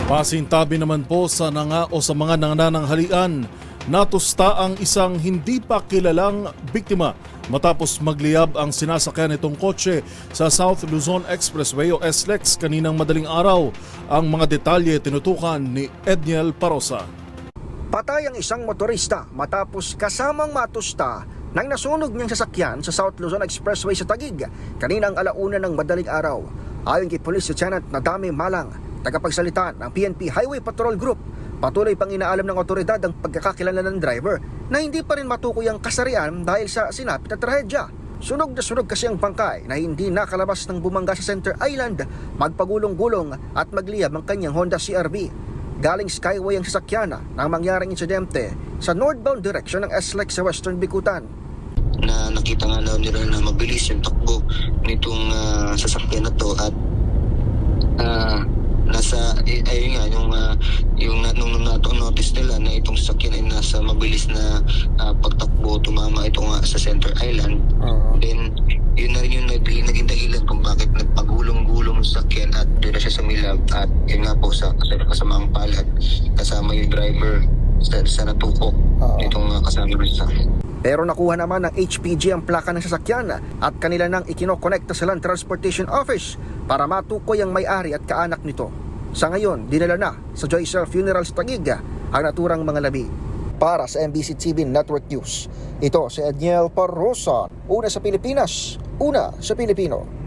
Pasintabi naman po sa mga nanananghalian, natusta ang isang hindi pa kilalang biktima matapos magliyab ang sinasakyan nitong kotse sa South Luzon Expressway o SLEX kaninang madaling araw. Ang mga detalye tinutukan ni Edniel Parosa. Patay ang isang motorista matapos kasamang matusta nang nasunog niyang sasakyan sa South Luzon Expressway sa Taguig kaninang alauna ng madaling araw. Ayon kay Police Lieutenant Nadame Malang, tagapagsalita ng PNP Highway Patrol Group, patuloy pang inaalam ng otoridad ang pagkakakilala ng driver na hindi pa rin matukoy ang kasarian dahil sa sinapit na trahedya. Sunog na sunog kasi ang bangkay na hindi nakalabas ng bumangga sa Center Island, magpagulong-gulong at magliyab ang kanyang Honda CR-V. Galing Skyway ang sasakyan nang mangyaring insidente sa northbound direction ng SLEX sa Western Bicutan. Na nakita nga nila na mabilis yung takbo nitong sasakyan na to at ayun nga nung notice nila na itong sasakyan ay nasa mabilis na pagtakbo, tumama ito nga sa Center Island. Then yun na rin yung naging dahilan kung bakit nagpagulong-gulong sa sasakyan at doon na siya sumilab at yun nga po sa kasamaang palad kasama yung driver sa natukok nitong kasama rin sa akin. Pero nakuha naman ng HPG ang plaka ng sasakyan at kanila nang ikinokonekta sa Land Transportation Office para matukoy ang may-ari at kaanak nito. Sa ngayon, dinala na sa Joycel Funeral sa Taguig ang naturang mga labi. Para sa MBC TV Network News, ito si Edniel Parosa, una sa Pilipinas, una sa Pilipino.